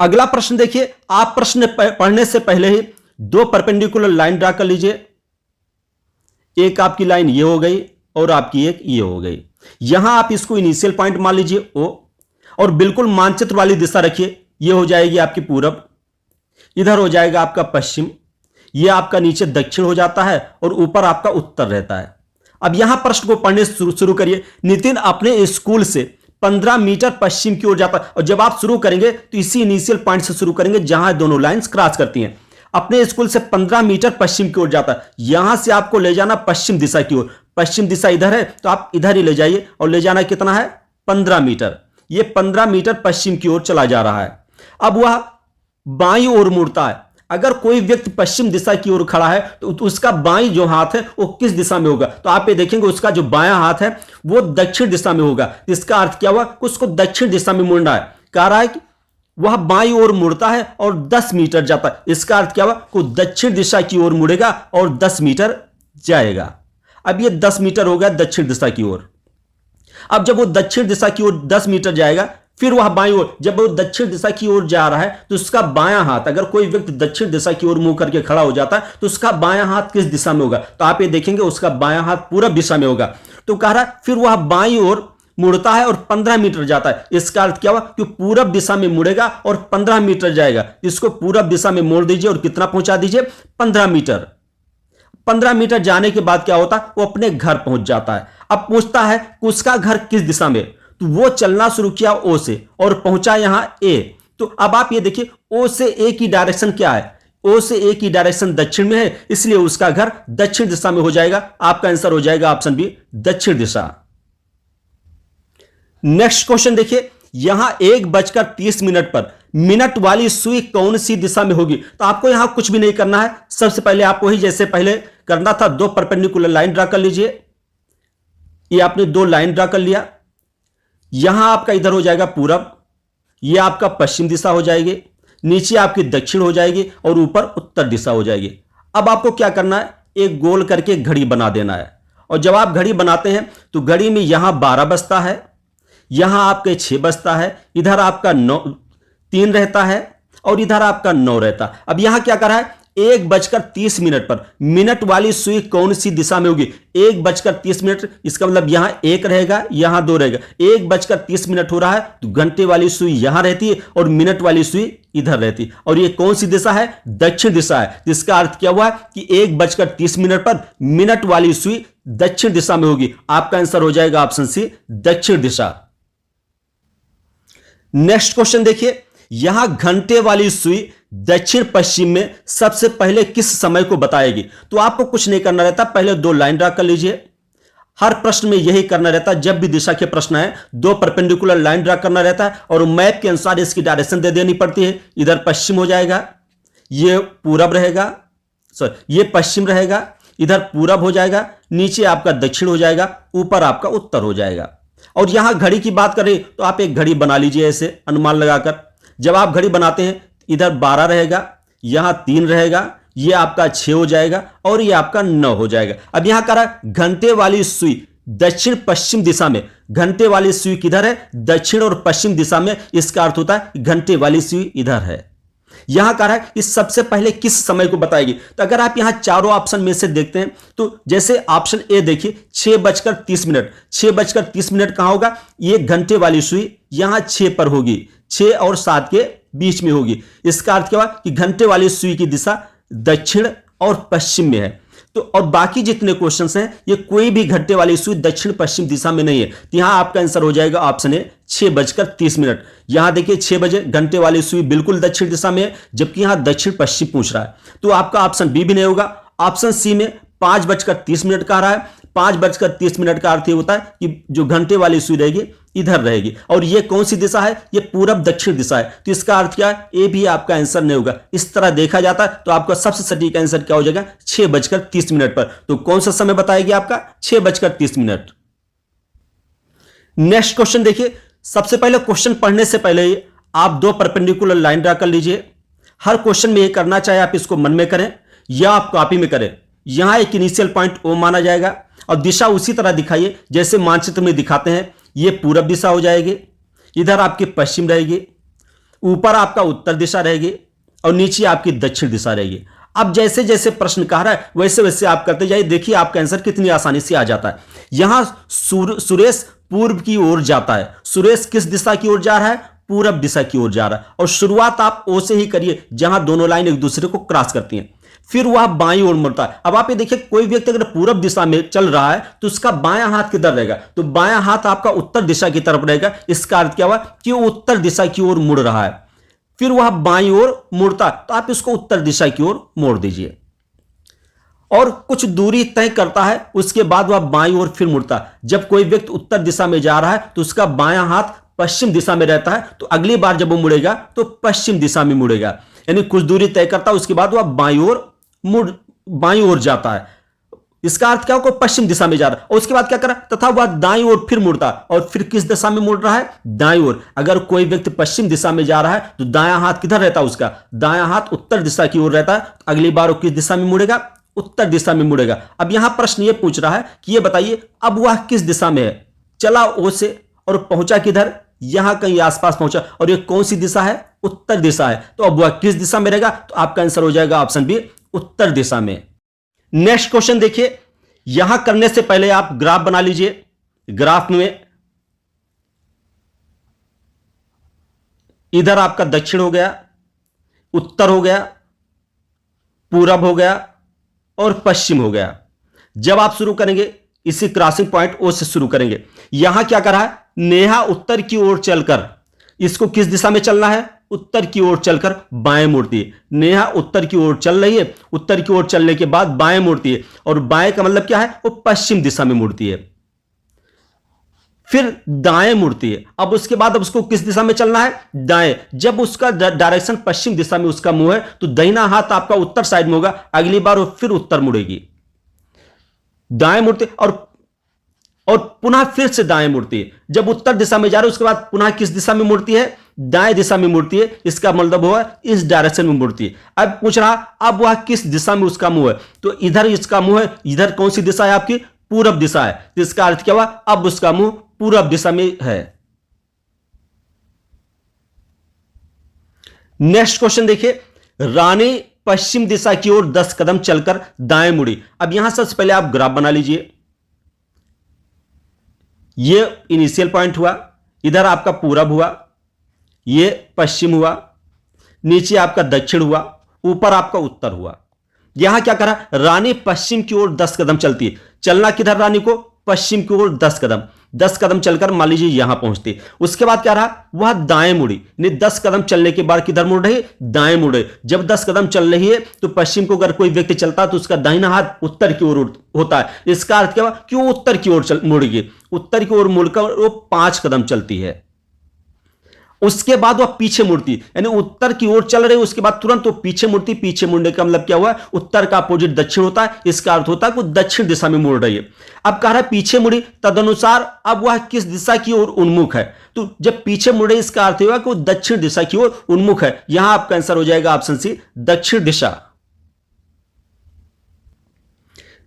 अगला प्रश्न देखिए, आप प्रश्न पढ़ने से पहले ही दो परपेंडिकुलर लाइन ड्रा कर लीजिए। एक आपकी लाइन ये हो गई और आपकी एक ये हो गई। यहां आप इसको इनिशियल पॉइंट मान लीजिए ओ, और बिल्कुल मानचित्र वाली दिशा रखिए। ये हो जाएगी आपकी पूरब, इधर हो जाएगा आपका पश्चिम, ये आपका नीचे दक्षिण हो जाता है और ऊपर आपका उत्तर रहता है। अब यहां प्रश्न को पढ़ने शुरू करिए। नितिन अपने स्कूल से 15 मीटर पश्चिम की ओर जाता है, और जब आप शुरू करेंगे तो इसी इनिशियल पॉइंट से शुरू करेंगे जहां दोनों लाइंस क्रॉस करती हैं। अपने स्कूल से 15 मीटर पश्चिम की ओर जाता है, यहां से आपको ले जाना पश्चिम दिशा की ओर। पश्चिम दिशा इधर है तो आप इधर ही ले जाइए, और ले जाना कितना है 15 मीटर। ये 15 मीटर पश्चिम की ओर चला जा रहा है। अब वह बाईं ओर मुड़ता है। अगर कोई व्यक्ति पश्चिम दिशा की ओर खड़ा है तो उसका बाईं जो हाथ है वो किस दिशा में होगा, तो आप ये देखेंगे उसका जो बायां हाथ है वो दक्षिण दिशा में होगा। इसका अर्थ क्या हुआ कि उसको दक्षिण दिशा में मुड़ना है। कह रहा है कि वह बाईं ओर मुड़ता है और 10 मीटर जाता है। इसका अर्थ क्या हुआ कि दक्षिण दिशा की ओर मुड़ेगा और 10 मीटर जाएगा। अब ये 10 मीटर हो गया दक्षिण दिशा की ओर। अब जब वो दक्षिण दिशा की ओर 10 मीटर जाएगा, फिर वह बाईं ओर, जब वो दक्षिण दिशा की ओर जा रहा है तो उसका बायां हाथ, अगर कोई व्यक्ति दक्षिण दिशा की ओर मुंह करके खड़ा हो जाता है तो उसका बायां हाथ किस दिशा में होगा, तो आप ये देखेंगे उसका बायां हाथ पूरब दिशा में होगा। तो कह रहा है फिर वह बाईं ओर मुड़ता है और 15 मीटर जाता है। इसका अर्थ क्या हुआ कि पूरब दिशा में मुड़ेगा और 15 मीटर जाएगा। इसको पूरब दिशा में मोड़ दीजिए और कितना पहुंचा दीजिए 15 मीटर। 15 मीटर जाने के बाद क्या होता है, वो अपने घर पहुंच जाता है। अब पूछता है कि उसका घर किस दिशा में, तो वो चलना शुरू किया ओ से और पहुंचा यहां ए। तो अब आप ये देखिए ओ से ए की डायरेक्शन क्या है, ओ से ए की डायरेक्शन दक्षिण में है, इसलिए उसका घर दक्षिण दिशा में हो जाएगा। आपका आंसर हो जाएगा ऑप्शन बी, दक्षिण दिशा। नेक्स्ट क्वेश्चन देखिए, यहां 1:30 पर मिनट वाली सुई कौन सी दिशा में होगी, तो आपको यहां कुछ भी नहीं करना है। सबसे पहले आपको ही जैसे पहले करना था, दो परपेंडिकुलर लाइन ड्रा कर लीजिए। ये आपने दो लाइन ड्रा कर लिया। यहां आपका इधर हो जाएगा पूरब, यह आपका पश्चिम दिशा हो जाएगी, नीचे आपकी दक्षिण हो जाएगी और ऊपर उत्तर दिशा हो जाएगी। अब आपको क्या करना है, एक गोल करके घड़ी बना देना है। और जब आप घड़ी बनाते हैं तो घड़ी में यहां 12 बजता है, यहां आपके 6 बजता है, इधर आपका 3 रहता है और इधर आपका 9 रहता है। अब यहां क्या कर रहा है, 1:30 पर मिनट वाली सुई कौन सी दिशा में होगी, 1:30, इसका मतलब यहां 1 रहेगा, यहां 2 रहेगा। 1:30 हो रहा है तो घंटे वाली सुई यहां रहती है और मिनट वाली सुई इधर रहती है, और ये कौन सी दिशा है, दक्षिण दिशा है। इसका अर्थ क्या हुआ कि 1:30 पर मिनट वाली सुई दक्षिण दिशा में होगी। आपका आंसर हो जाएगा ऑप्शन सी, दक्षिण दिशा। नेक्स्ट क्वेश्चन देखिए, यहां घंटे वाली सुई दक्षिण पश्चिम में सबसे पहले किस समय को बताएगी, तो आपको कुछ नहीं करना रहता, पहले दो लाइन ड्रा कर लीजिए। हर प्रश्न में यही करना रहता है, जब भी दिशा के प्रश्न है दो परपेंडिकुलर लाइन ड्रा करना रहता है और मैप के अनुसार इसकी डायरेक्शन दे देनी पड़ती है। इधर पश्चिम हो जाएगा, ये पूरब रहेगा, सॉरी ये पश्चिम रहेगा, इधर पूरब हो जाएगा, नीचे आपका दक्षिण हो जाएगा, ऊपर आपका उत्तर हो जाएगा। और यहां घड़ी की बात करें तो आप एक घड़ी बना लीजिए ऐसे अनुमान लगाकर। जब आप घड़ी बनाते हैं इधर 12 रहेगा, यहां 3 रहेगा, यह आपका 6 हो जाएगा और यह आपका 9 हो जाएगा। अब यहां कह रहा है घंटे वाली सुई दक्षिण पश्चिम दिशा में, घंटे वाली सुई किधर है, दक्षिण और पश्चिम दिशा में। इसका अर्थ होता है घंटे वाली सुई इधर है। यहां कह रहा है इस सबसे पहले किस समय को बताएगी, तो अगर आप यहां चारों ऑप्शन में से देखते हैं तो जैसे ऑप्शन ए देखिए 6:30, 6:30 कहां होगा, ये घंटे वाली सुई यहां 6 पर होगी, 6 और 7 के बीच में होगी। इसका अर्थ क्या हुआ कि घंटे वाली सुई की दिशा दक्षिण और पश्चिम में है। तो और बाकी जितने क्वेश्चंस हैं ये कोई भी घंटे वाली सुई दक्षिण पश्चिम दिशा में नहीं है, तो यहां आपका आंसर हो जाएगा ऑप्शन ए, 6:30। यहां देखिए 6 बजे घंटे वाली सुई बिल्कुल दक्षिण दिशा में है, जबकि यहां दक्षिण पश्चिम पूछ रहा है, तो आपका ऑप्शन बी भी नहीं होगा। ऑप्शन सी में 5:30 कह रहा है, 5:30 का अर्थ ये होता है कि जो घंटे वाली सुई रहेगी इधर रहेगी, और ये कौन सी दिशा है, ये पूरब दक्षिण दिशा है, तो इसका अर्थ क्या है, ए भी आपका आंसर नहीं होगा। इस तरह देखा जाता है तो आपका सबसे सटीक आंसर क्या हो जाएगा, 6:30 पर। तो कौन सा समय बताएगी आपका, 6:30। नेक्स्ट क्वेश्चन देखिए, सबसे पहले क्वेश्चन पढ़ने से पहले ही आप दो परपेंडिकुलर लाइन ड्रा कर लीजिए। हर क्वेश्चन में ये करना, चाहे आप इसको मन में करें या आप कॉपी में करें। यहां एक इनिशियल पॉइंट ओ माना जाएगा और दिशा उसी तरह दिखाइए जैसे मानचित्र में दिखाते हैं। ये पूरब दिशा हो जाएगी, इधर आपकी पश्चिम रहेगी, ऊपर आपका उत्तर दिशा रहेगी और नीचे आपकी दक्षिण दिशा रहेगी। अब जैसे जैसे प्रश्न कह रहा है वैसे वैसे आप करते जाइए, देखिए आपका आंसर कितनी आसानी से आ जाता है। यहां सुरेश पूर्व की ओर जाता है। सुरेश किस दिशा की ओर जा रहा है? पूरब दिशा की ओर जा रहा है। और शुरुआत आप ओ से ही करिए जहां दोनों लाइन एक दूसरे को क्रॉस करती हैं। फिर वह बाईं ओर मुड़ता है। अब आप ये देखिए, कोई व्यक्ति अगर पूरब दिशा में चल रहा है तो उसका बायां हाथ किधर रहेगा? तो बायां हाथ आपका उत्तर दिशा की तरफ रहेगा। इसका अर्थ क्या हुआ कि वो उत्तर दिशा की ओर मुड़ रहा है। फिर वह बाईं ओर मुड़ता है तो आप इसको उत्तर दिशा की ओर मोड़ दीजिए और कुछ दूरी तय करता है, उसके बाद वह बाईं ओर फिर मुड़ता है। जब कोई व्यक्ति उत्तर दिशा में जा रहा है तो उसका बायां हाथ पश्चिम दिशा में रहता है, तो अगली बार जब वो मुड़ेगा तो पश्चिम दिशा में मुड़ेगा, यानी कुछ दूरी तय करता है, उसके बाद वह बाईं ओर जाता है। इसका अर्थ क्या होगा? पश्चिम दिशा में जा रहा है। और उसके बाद क्या करा? तथा वह दाईं ओर फिर मुड़ता है। और फिर किस दिशा में मुड़ रहा है? दाईं ओर। अगर कोई व्यक्ति पश्चिम दिशा में जा रहा है तो दायां हाथ किधर रहता है? उसका दायां हाथ उत्तर दिशा की ओर रहता है। अगली बार वो किस दिशा में मुड़ेगा? उत्तर दिशा में मुड़ेगा। अब यहां प्रश्न ये पूछ रहा है कि ये बताइए अब वह किस दिशा में है? चला ओ से और पहुंचा किधर? यहां कहीं आसपास पहुंचा। और ये कौन सी दिशा है? उत्तर दिशा है। तो अब वह किस दिशा में रहेगा? तो आपका आंसर हो जाएगा ऑप्शन बी, उत्तर दिशा में। नेक्स्ट क्वेश्चन देखिए, यहां करने से पहले आप ग्राफ बना लीजिए। ग्राफ में इधर आपका दक्षिण हो गया, उत्तर हो गया, पूरब हो गया और पश्चिम हो गया। जब आप शुरू करेंगे इसी क्रॉसिंग पॉइंट ओ से शुरू करेंगे। यहां क्या कर रहा है? नेहा उत्तर की ओर चलकर, इसको किस दिशा में चलना है? उत्तर की ओर चलकर बाएं मुड़ती है। नेहा उत्तर की ओर चल रही है, उत्तर की ओर चलने के बाद बाएं मुड़ती है। और बाएं का मतलब क्या है? वो पश्चिम दिशा में मुड़ती है। फिर दाएं मुड़ती है। अब उसके बाद अब उसको किस दिशा में चलना है? दाएं। जब उसका डायरेक्शन पश्चिम दिशा में उसका मुंह है तो दाहिना हाथ आपका उत्तर साइड में होगा। अगली बार वो फिर उत्तर मुड़ेगी, दाएं मुड़ती और पुनः फिर से दाएं मुड़ती है। जब उत्तर दिशा में जा रही है उसके बाद पुनः किस दिशा में मुड़ती है? दाएं दिशा में मुड़ती है। इसका मतलब हुआ इस डायरेक्शन में मुड़ती है। अब पूछ रहा अब वह किस दिशा में उसका मुंह है? तो इधर इसका मुंह है। इधर कौन सी दिशा है आपकी? पूरब दिशा है। तो इसका अर्थ क्या हुआ? अब उसका मुंह पूरब दिशा में है। नेक्स्ट क्वेश्चन देखिए, रानी पश्चिम दिशा की ओर 10 कदम चलकर दाएं मुड़ी। अब यहां सबसे पहले आप ग्राफ बना लीजिए। यह इनिशियल पॉइंट हुआ, इधर आपका पूरब हुआ, यह पश्चिम हुआ, नीचे आपका दक्षिण हुआ, ऊपर आपका उत्तर हुआ। यहां क्या करा? रानी पश्चिम की ओर 10 कदम चलती है। चलना किधर रानी को? पश्चिम की ओर 10 कदम। 10 कदम चलकर मान लीजिए यहां पहुंचती। उसके बाद क्या रहा? वह दाएं मुड़ी। नहीं, 10 कदम चलने के बाद किधर मुड़ रही? दाएं मुड़े। जब 10 कदम चल रही है तो पश्चिम को अगर कोई व्यक्ति चलता है तो उसका दाहिना हाथ उत्तर की ओर होता है। इसका अर्थ क्या हुआ कि वो उत्तर की ओर मुड़ेगी। उत्तर की ओर मुड़कर वो 5 कदम चलती है। उसके बाद वह पीछे मुड़ती, यानी उत्तर की ओर चल रही है, उसके बाद तुरंत वो पीछे मुड़ती। पीछे मुड़ने का मतलब क्या हुआ? उत्तर का अपोजिट दक्षिण होता है। इसका अर्थ होता है कि वो दक्षिण दिशा में मुड़ रही है। अब कह रहा है पीछे मुड़ी, तदनुसार अब वह किस दिशा की ओर उन्मुख है? तो जब पीछे मुड़े इसका अर्थ हुआ कि वो दक्षिण दिशा की ओर उन्मुख है। यहां आपका आंसर हो जाएगा ऑप्शन सी, दक्षिण दिशा।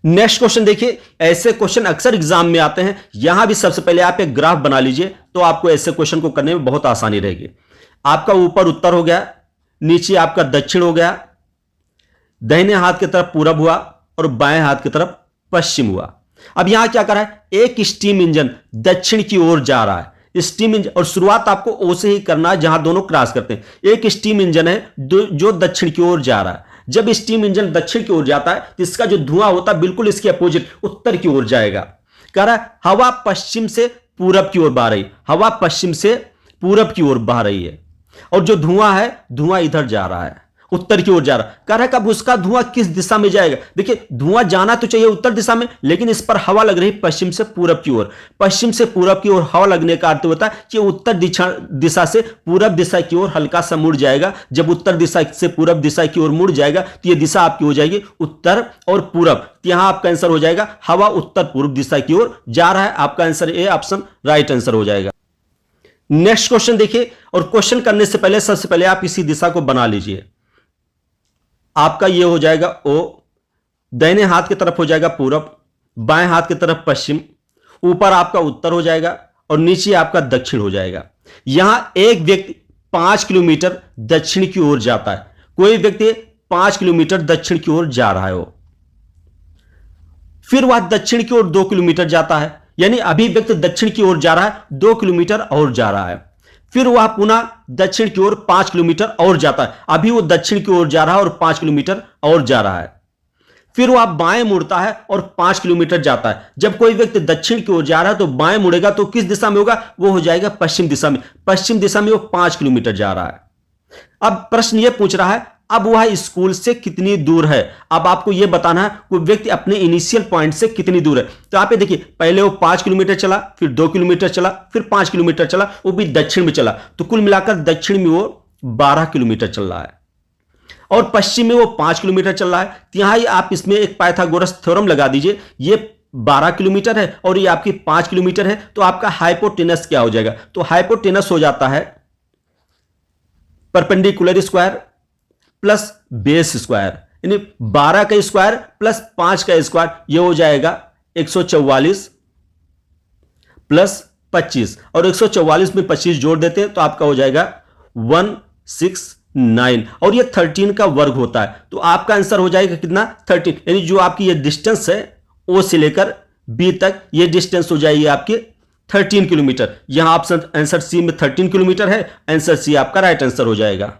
नेक्स्ट क्वेश्चन देखिए, ऐसे क्वेश्चन अक्सर एग्जाम में आते हैं। यहां भी सबसे पहले आप एक ग्राफ बना लीजिए तो आपको ऐसे क्वेश्चन को करने में बहुत आसानी रहेगी। आपका ऊपर उत्तर हो गया, नीचे आपका दक्षिण हो गया, दाहिने हाथ की तरफ पूरब हुआ और बाएं हाथ की तरफ पश्चिम हुआ। अब यहां क्या कर रहा है? एक स्टीम इंजन दक्षिण की ओर जा रहा है। स्टीम इंजन, और शुरुआत आपको ओ से ही करना है जहां दोनों क्रॉस करते हैं। एक स्टीम इंजन है जो दक्षिण की ओर जा रहा है। जब स्टीम इंजन दक्षिण की ओर जाता है तो इसका जो धुआं होता है बिल्कुल इसके अपोजिट उत्तर की ओर जाएगा। कह रहा है हवा पश्चिम से पूरब की ओर बह रही, हवा पश्चिम से पूरब की ओर बह रही है। और जो धुआं है, धुआं इधर जा रहा है, उत्तर की ओर जा रहा है। कह रहा है कब उसका धुआं किस दिशा में जाएगा? देखिए, धुआं जाना तो चाहिए उत्तर दिशा में, लेकिन इस पर हवा लग रही पश्चिम से पूरब की ओर। पश्चिम से पूरब की ओर हवा लगने का अर्थ होता है कि उत्तर दिशा से पूरब दिशा की ओर हल्का सा मुड़ जाएगा। जब उत्तर दिशा से पूरब दिशा की ओर मुड़ जाएगा तो यह दिशा आपकी हो जाएगी उत्तर और पूरब। तो यहां आपका आंसर हो जाएगा हवा उत्तर पूर्व दिशा की ओर जा रहा है। आपका answer A option right answer हो जाएगा। नेक्स्ट क्वेश्चन देखिए, और क्वेश्चन करने से पहले सबसे पहले आप इसी दिशा को बना लीजिए। आपका यह हो जाएगा ओ, दाहिने हाथ की तरफ हो जाएगा पूरब, बाएं हाथ की तरफ पश्चिम, ऊपर आपका उत्तर हो जाएगा और नीचे आपका दक्षिण हो जाएगा। यहां एक व्यक्ति 5 किलोमीटर दक्षिण की ओर जाता है, कोई व्यक्ति 5 किलोमीटर दक्षिण की ओर जा रहा है हो, फिर वह दक्षिण की ओर 2 किलोमीटर जाता है, यानी अभी व्यक्ति दक्षिण की ओर जा रहा है, 2 किलोमीटर और जा रहा है, फिर वह पुनः दक्षिण की ओर 5 किलोमीटर और जाता है, अभी वो दक्षिण की ओर जा रहा है और 5 किलोमीटर और जा रहा है, फिर वह बाएं मुड़ता है और 5 किलोमीटर जाता है। जब कोई व्यक्ति दक्षिण की ओर जा रहा है तो बाएं मुड़ेगा तो किस दिशा में होगा, वो हो जाएगा पश्चिम दिशा में, पश्चिम दिशा में वो 5 किलोमीटर जा रहा है। अब प्रश्न यह पूछ रहा है अब वह स्कूल से कितनी दूर है, अब आपको यह बताना है कोई व्यक्ति अपने इनिशियल पॉइंट से कितनी दूर है। तो आप ये देखिए, पहले वो 5 किलोमीटर चला, फिर 2 किलोमीटर चला, फिर 5 किलोमीटर चला, वो भी दक्षिण में चला, तो कुल मिलाकर दक्षिण में वो 12 किलोमीटर चल रहा है और पश्चिम में वो 5 किलोमीटर चल रहा है। तो यहां ही आप इसमें एक पाइथागोरस थ्योरम लगा दीजिए, ये 12 किलोमीटर है और ये आपकी 5 किलोमीटर है, तो आपका हाइपोटेनस क्या हो जाएगा, तो हाइपोटेनस हो जाता है perpendicular square plus base square, यानी 12 का स्क्वायर प्लस 5 का स्क्वायर, ये हो जाएगा 144 प्लस 25, और 144 में 25 जोड़ देते हैं तो आपका हो जाएगा 169, और ये 13 का वर्ग होता है, तो आपका आंसर हो जाएगा कितना 13, यानी जो आपकी ये डिस्टेंस है ओ से लेकर बी तक, ये डिस्टेंस हो जाएगी आपकी 13 किलोमीटर। यहां ऑप्शन आंसर सी में 13 किलोमीटर है, आंसर सी आपका राइट आंसर हो जाएगा।